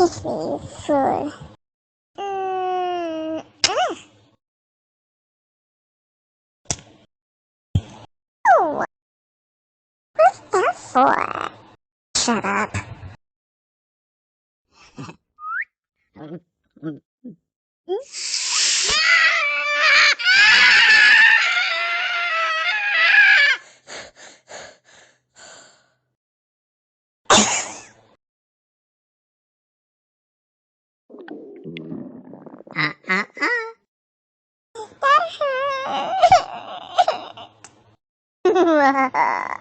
Four. Oh, what's that for? Shut up. That hurt.